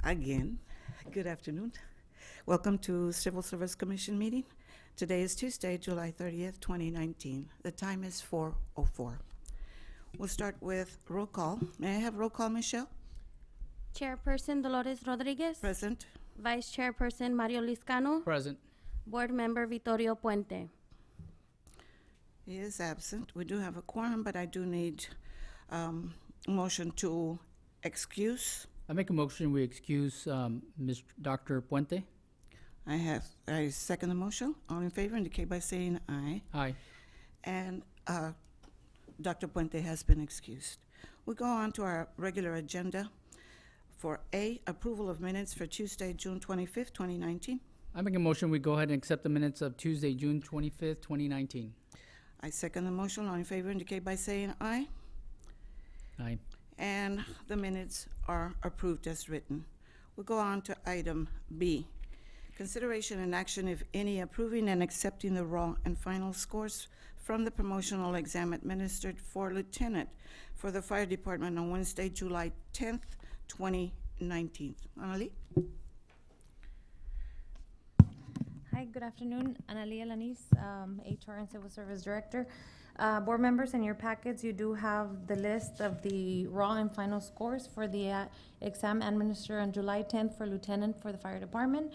Again, good afternoon. Welcome to Civil Service Commission meeting. Today is Tuesday, July 30th, 2019. The time is 4:04. We'll start with roll call. May I have roll call, Michelle? Chairperson Dolores Rodriguez. Present. Vice Chairperson Mario Liscano. Present. Board Member Vittorio Puente. He is absent. We do have a quorum, but I do need motion to excuse. I make a motion we excuse Dr. Puente. I second the motion. All in favor indicate by saying aye. Aye. And Dr. Puente has been excused. We go on to our regular agenda for A, approval of minutes for Tuesday, June 25th, 2019. I make a motion we go ahead and accept the minutes of Tuesday, June 25th, 2019. I second the motion. All in favor indicate by saying aye. Aye. And the minutes are approved as written. We'll go on to item B. Consideration and action, if any, approving and accepting the raw and final scores from the promotional exam administered for lieutenant for the fire department on Wednesday, July 10th, 2019. Annalie? Hi, good afternoon. Analia Lanis, HR and Civil Service Director. Board members, in your packets, you do have the list of the raw and final scores for the exam administered on July 10th for lieutenant for the fire department.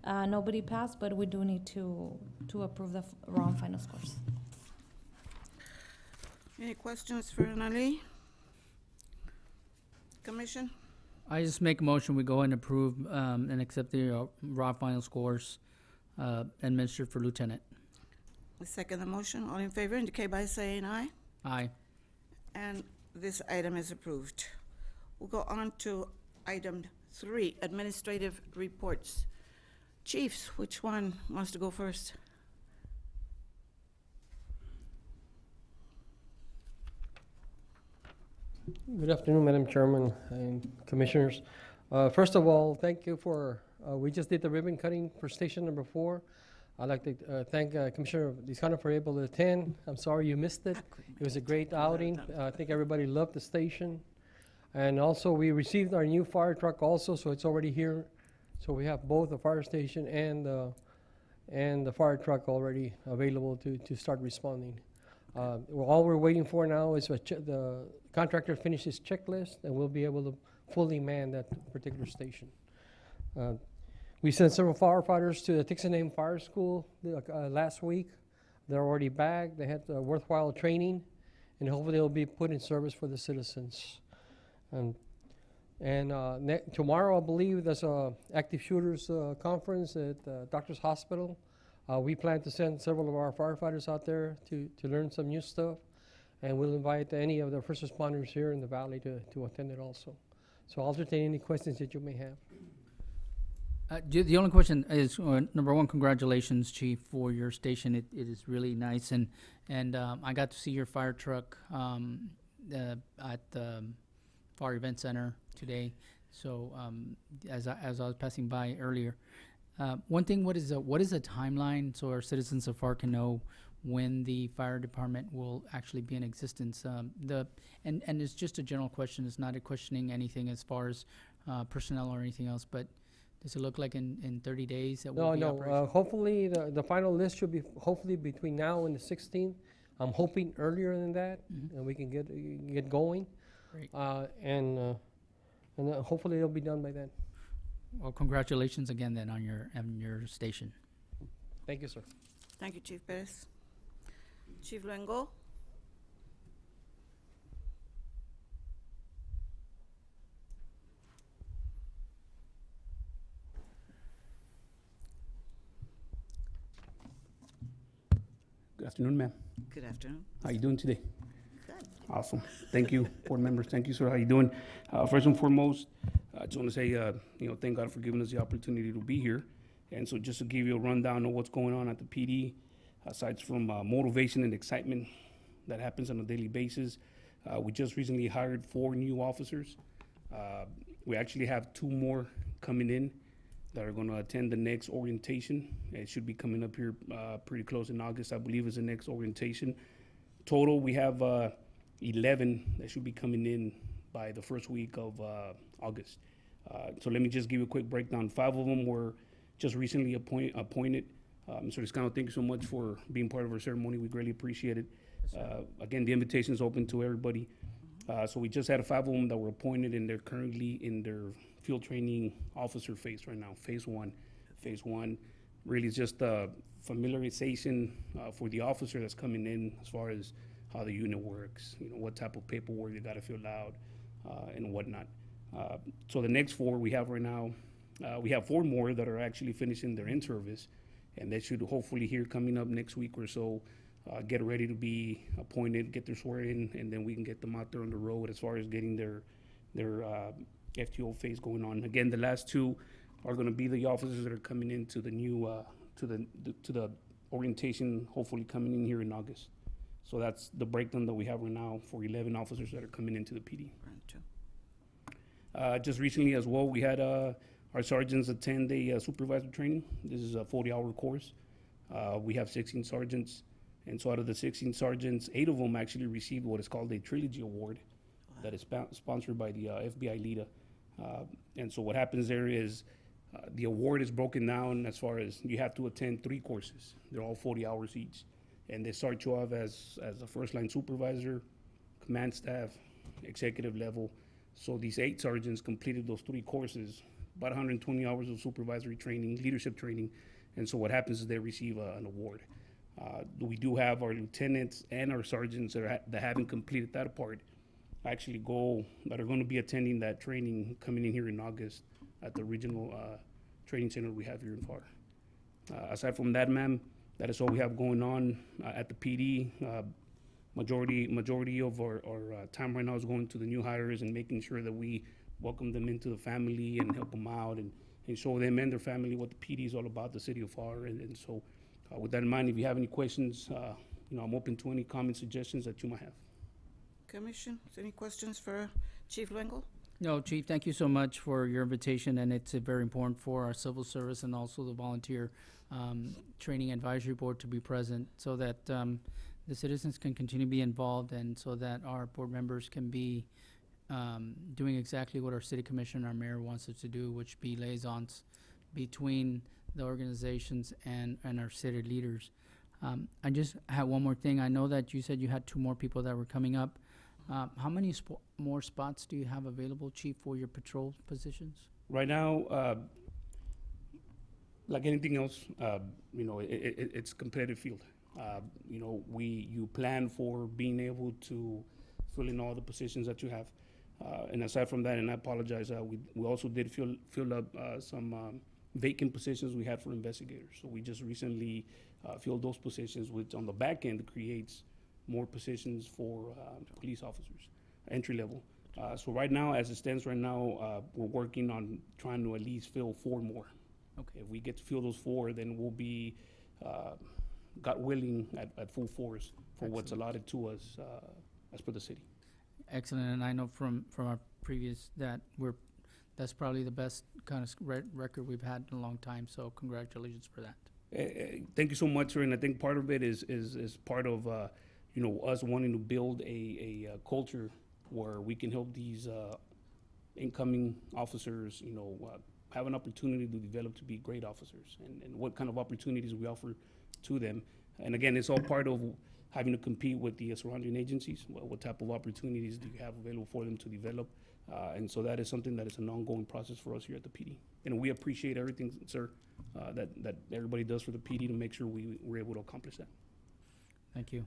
Nobody passed, but we do need to approve the raw and final scores. Any questions for Annalie? Commission? I just make a motion we go ahead and approve and accept the raw final scores administered for lieutenant. I second the motion. All in favor indicate by saying aye. Aye. And this item is approved. We'll go on to item 3, administrative reports. Chiefs, which one wants to go first? Good afternoon, Madam Chairman and Commissioners. First of all, thank you for, we just did the ribbon cutting for station number 4. I'd like to thank Commissioner Liscano for able to attend. I'm sorry you missed it. It was a great outing. I think everybody loved the station. And also, we received our new fire truck also, so it's already here. So we have both the fire station and the fire truck already available to start responding. All we're waiting for now is the contractor finish his checklist, and we'll be able to fully man that particular station. We sent several firefighters to the Texas A&M Fire School last week. They're already back. They had worthwhile training, and hopefully they'll be put in service for the citizens. Tomorrow, I believe, there's a active shooters conference at Doctor's Hospital. We plan to send several of our firefighters out there to learn some new stuff, and we'll invite any of the first responders here in the valley to attend it also. So I'll entertain any questions that you may have. The only question is, number one, congratulations, Chief, for your station. It is really nice, and I got to see your fire truck at the Pharr Event Center today. So as I was passing by earlier, one thing, what is a timeline so our citizens of Pharr can know when the fire department will actually be in existence? And it's just a general question. It's not a questioning anything as far as personnel or anything else, but does it look like in 30 days that we'll be operational? Hopefully the final list should be hopefully between now and the 16th. I'm hoping earlier than that, and we can get going. Great. And hopefully it'll be done by then. Well, congratulations again then on your station. Thank you, sir. Thank you, Chief Perez. Chief Luengo? Good afternoon, ma'am. Good afternoon. How you doing today? Good. Awesome. Thank you, board members. Thank you, sir. How you doing? First and foremost, I just want to say, thank God for giving us the opportunity to be here. And so just to give you a rundown of what's going on at the PD, aside from motivation and excitement that happens on a daily basis, we just recently hired 4 new officers. We actually have 2 more coming in that are going to attend the next orientation. It should be coming up here pretty close in August, I believe, is the next orientation. Total, we have 11 that should be coming in by the first week of August. So let me just give you a quick breakdown. 5 of them were just recently appointed. Mr. Liscano, thank you so much for being part of our ceremony. We greatly appreciate it. Again, the invitation is open to everybody. So we just had 5 of them that were appointed, and they're currently in their field training officer phase right now, phase 1. Phase 1 really is just familiarization for the officer that's coming in as far as how the unit works, what type of paperwork they gotta fill out, and whatnot. So the next 4 we have right now, we have 4 more that are actually finishing their in-service, and they should hopefully here coming up next week or so, get ready to be appointed, get their swear in, and then we can get them out there on the road as far as getting their FTO phase going on. Again, the last 2 are gonna be the officers that are coming into the new, to the orientation, hopefully coming in here in August. So that's the breakdown that we have right now for 11 officers that are coming into the PD. Just recently as well, we had our sergeants attend a supervisor training. This is a 40-hour course. We have 16 sergeants, and so out of the 16 sergeants, 8 of them actually received what is called a Trilogy Award that is sponsored by the FBI LIDA. And so what happens there is the award is broken down as far as you have to attend 3 courses. They're all 40 hours each. And they start you off as a first-line supervisor, command staff, executive level. So these 8 sergeants completed those 3 courses, about 120 hours of supervisory training, leadership training. And so what happens is they receive an award. We do have our lieutenants and our sergeants that haven't completed that part actually that are going to be attending that training coming in here in August at the regional training center we have here in Pharr. Aside from that, ma'am, that is all we have going on at the PD. Majority of our time right now is going to the new hires and making sure that we welcome them into the family and help them out and show them and their family what the PD is all about, the city of Pharr. And so with that in mind, if you have any questions, I'm open to any comments, suggestions that you might have. Commission, any questions for Chief Luengo? No, Chief, thank you so much for your invitation, and it's very important for our civil service and also the volunteer training advisory board to be present so that the citizens can continue to be involved and so that our board members can be doing exactly what our city commissioner, our mayor wants us to do, which be liaisons between the organizations and our city leaders. I just have one more thing. I know that you said you had 2 more people that were coming up. How many more spots do you have available, Chief, for your patrol positions? Right now, like anything else, it's a competitive field. You plan for being able to fill in all the positions that you have. And aside from that, and I apologize, we also did fill up some vacant positions we had for investigators. So we just recently filled those positions, which on the back end creates more positions for police officers, entry level. So right now, as it stands right now, we're working on trying to at least fill 4 more. Okay. If we get to fill those 4, then we'll be, God willing, at full force for what's allotted to us as per the city. Excellent, and I know from our previous that's probably the best kind of record we've had in a long time, so congratulations for that. Thank you so much, sir, and I think part of it is part of us wanting to build a culture where we can help these incoming officers, have an opportunity to develop to be great officers, and what kind of opportunities we offer to them. And again, it's all part of having to compete with the surrounding agencies. What type of opportunities do you have available for them to develop? And so that is something that is an ongoing process for us here at the PD. And we appreciate everything, sir, that everybody does for the PD to make sure we're able to accomplish that. Thank you.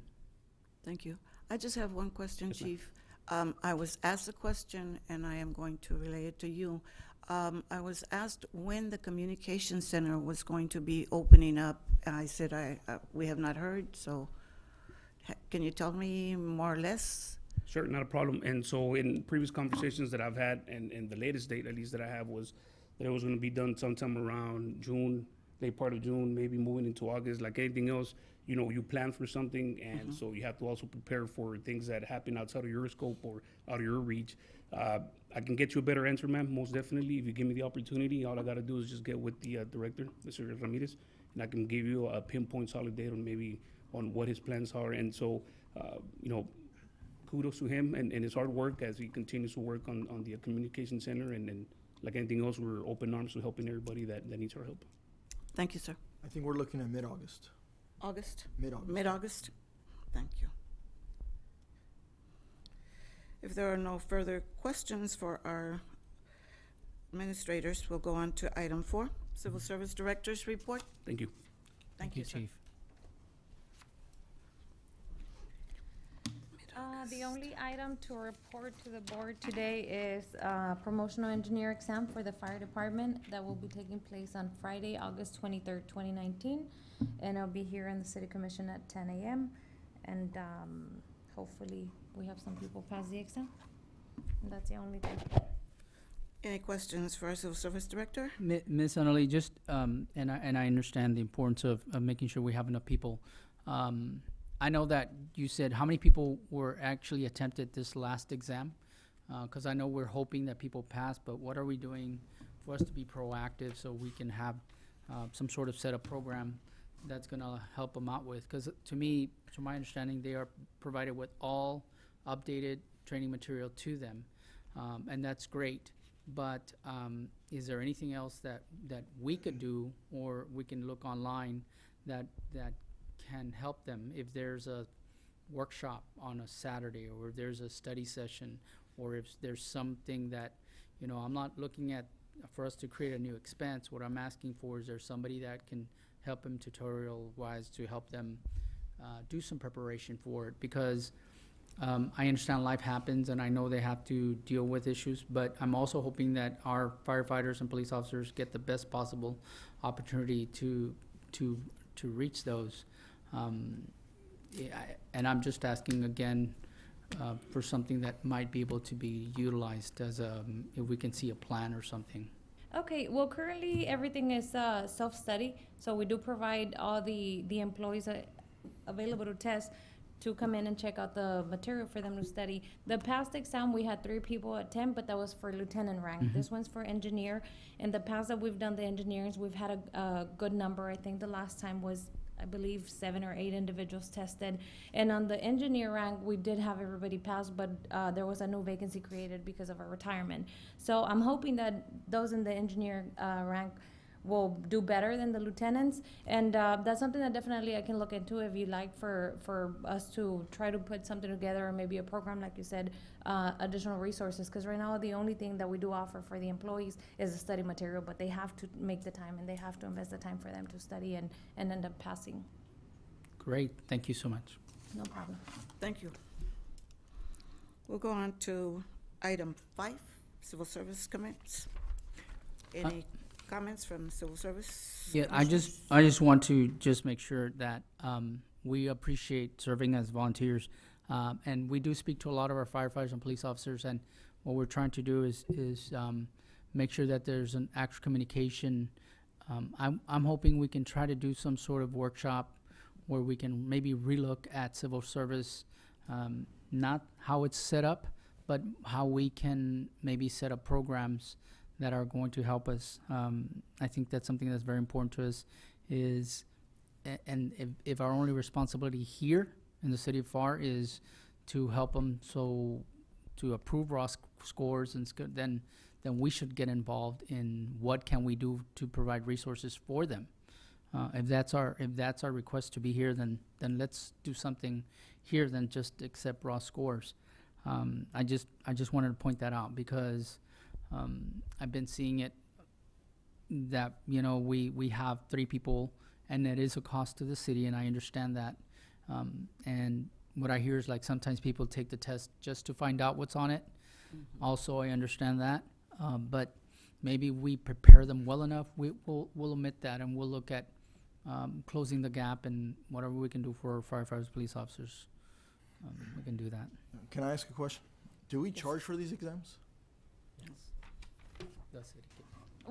Thank you. I just have one question, Yes, ma'am. Chief. I was asked a question, and I am going to relay it to you. I was asked when the communication center was going to be opening up. I said, we have not heard, so can you tell me more or less? Sure, not a problem. And so in previous conversations that I've had, and the latest date at least that I have was that it was going to be done sometime around June, late part of June, maybe moving into August. Like anything else, you plan for something, and so you have to also prepare for things that happen outside of your scope or out of your reach. I can get you a better answer, ma'am, most definitely. If you give me the opportunity, all I got to do is just get with the director, Mr. Ramirez, and I can give you a pinpoint solid date on what his plans are. And so, kudos to him and his hard work as he continues to work on the communication center and like anything else, we're open arms to helping everybody that needs our help. Thank you, sir. I think we're looking at mid-August. August? Mid-August. Mid-August? Thank you. If there are no further questions for our administrators, we'll go on to item 4, Civil Service Director's Report. Thank you. Thank you, sir. Chief. The only item to report to the board today is promotional engineer exam for the fire department that will be taking place on Friday, August 23rd, 2019. And I'll be here in the city commission at 10 a.m. And hopefully we have some people pass the exam. And that's the only thing. Any questions for our Civil Service Director? Ms. Annalee, just, and I understand the importance of making sure we have enough people. I know that you said how many people were actually attempted this last exam? Because I know we're hoping that people pass, but what are we doing for us to be proactive so we can have some sort of set up program that's going to help them out with? Because to me, to my understanding, they are provided with all updated training material to them, and that's great. But is there anything else that we could do, or we can look online that can help them if there's a workshop on a Saturday, or if there's a study session, or if there's something that, I'm not looking at for us to create a new expense. What I'm asking for is there somebody that can help them tutorial-wise to help them do some preparation for it, because I understand life happens and I know they have to deal with issues, but I'm also hoping that our firefighters and police officers get the best possible opportunity to reach those. And I'm just asking again for something that might be able to be utilized as if we can see a plan or something. Okay, well, currently everything is self-study, so we do provide all the employees available to test to come in and check out the material for them to study. The past exam, we had 3 people attempt, but that was for lieutenant rank. This one's for engineer. In the past that we've done the engineers, we've had a good number. I think the last time was, I believe, 7 or 8 individuals tested. And on the engineer rank, we did have everybody pass, but there was a new vacancy created because of our retirement. So I'm hoping that those in the engineer rank will do better than the lieutenants. And that's something that definitely I can look into if you'd like for us to try to put something together, or maybe a program, like you said, additional resources. Because right now the only thing that we do offer for the employees is the study material, but they have to make the time and they have to invest the time for them to study and end up passing. Great, thank you so much. No problem. Thank you. We'll go on to item 5, Civil Service Comments. Any comments from Civil Service? Yeah, I Commissioners? just want to just make sure that we appreciate serving as volunteers, and we do speak to a lot of our firefighters and police officers, and what we're trying to do is make sure that there's an actual communication. I'm hoping we can try to do some sort of workshop where we can maybe relook at civil service, not how it's set up, but how we can maybe set up programs that are going to help us. I think that's something that's very important to us is, and if our only responsibility here in the city of Pharr is to help them to approve raw scores, and then we should get involved in what can we do to provide resources for them. If that's our request to be here, then let's do something here than just accept raw scores. I just wanted to point that out because I've been seeing it that we have 3 people, and it is a cost to the city, and I understand that. And what I hear is like sometimes people take the test just to find out what's on it. Also, I understand that, but maybe we prepare them well enough. We'll omit that, and we'll look at closing the gap and whatever we can do for firefighters, police officers. We can do that. Can I ask a question? Do we charge for these exams? That's it.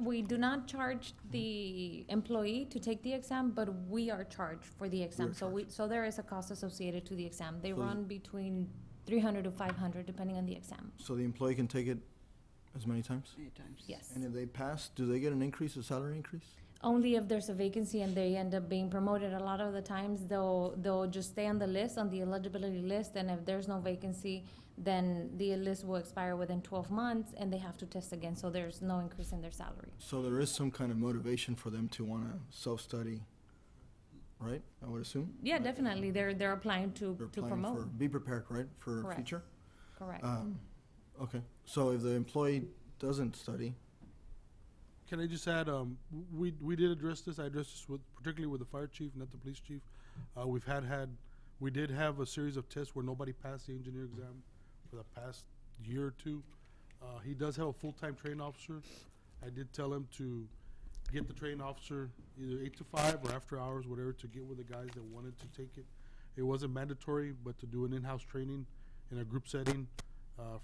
We do not charge the employee to take the exam, but we are charged for the exam. So there is a cost associated to the exam. They So run between 300 to 500 depending on the exam. So the employee can take it as many times? Many times. Yes. And if they pass, do they get an increase, a salary increase? Only if there's a vacancy and they end up being promoted. A lot of the times they'll just stay on the list, on the eligibility list, and if there's no vacancy, then the list will expire within 12 months and they have to test again, so there's no increase in their salary. So there is some kind of motivation for them to want to self-study, right? I would assume? Yeah, definitely, they're applying They're to applying promote, for, be prepared, right, for Correct. future? correct. Okay, so if the employee doesn't study, Can I just add, we did address this, I addressed this with, particularly with the fire chief, not the police chief. We did have a series of tests where nobody passed the engineer exam for the past year or two. He does have a full-time trained officer. I did tell him to get the trained officer either 8 to 5 or after hours, whatever, to get with the guys that wanted to take it. It wasn't mandatory, but to do an in-house training in a group setting,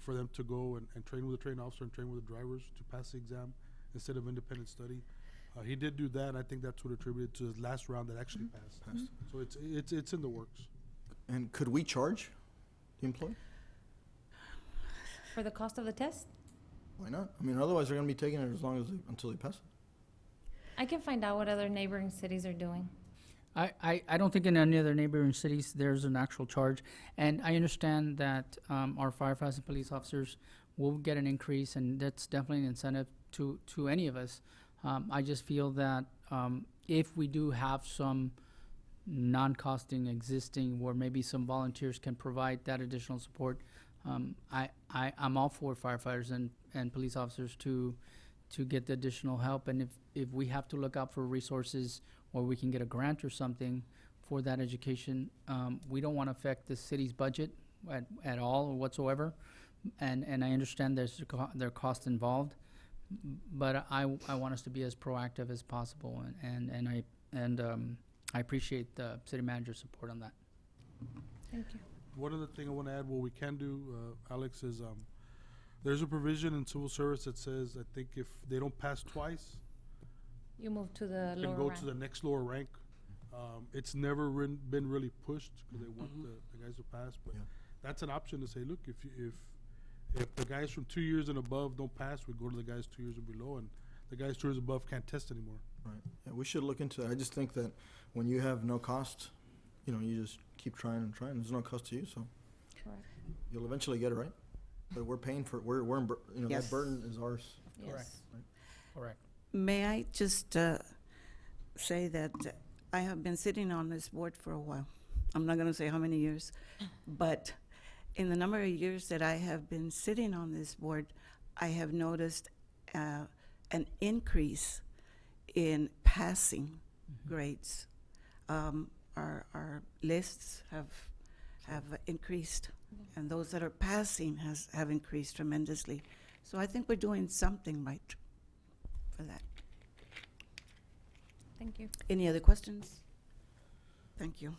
for them to go and train with the trained officer and train with the drivers to pass the exam instead of independent study. He did do that, and I think that's what attributed to his last round that actually passed. So it's in the works. and could we charge the employee? For the cost of the test, Why not? I mean, otherwise they're gonna be taking it as long as, until they pass it. I can find out what other neighboring cities are doing. I don't think in any other neighboring cities there's an actual charge. And I understand that our firefighters and police officers will get an increase, and that's definitely an incentive to any of us. I just feel that if we do have some non-costing existing where maybe some volunteers can provide that additional support, I'm all for firefighters and police officers to get the additional help. And if we have to look out for resources or we can get a grant or something for that education, we don't want to affect the city's budget at all or whatsoever. And I understand there are costs involved, but I want us to be as proactive as possible, and I appreciate the city manager's support on that. Thank you. One other thing I want to add, what we can do, Alex, is there's a provision in civil service that says, I think if they don't pass twice, You move to the can lower go rank. to the next lower rank. It's never been really pushed because they want the guys to pass, but Yeah. that's an option to say, look, if the guys from 2 years and above don't pass, we go to the guys 2 years and below, and the guys 2 years above can't test anymore. Right. Yeah, we should look into it. I just think that when you have no cost, you just keep trying and trying. There's no cost to you, so Correct. you'll eventually get it, right? But we're paying for, we're in, Yes. that burden is ours. Yes. Correct. May I just say that I have been sitting on this board for a while. I'm not going to say how many years, but in the number of years that I have been sitting on this board, I have noticed an increase in passing grades. Our lists have increased, and those that are passing have increased tremendously. So I think we're doing something right for that. Thank you. Any other questions? Thank you.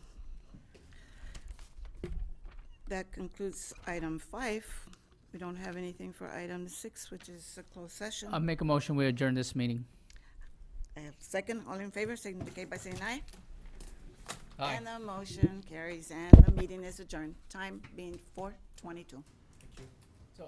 That concludes item 5. We don't have anything for item 6, which is a closed session. I'll make a motion, we adjourn this meeting. I have second. All in favor, signify by saying aye. Aye. And the motion carries, and the meeting is adjourned. Time being 4:22. So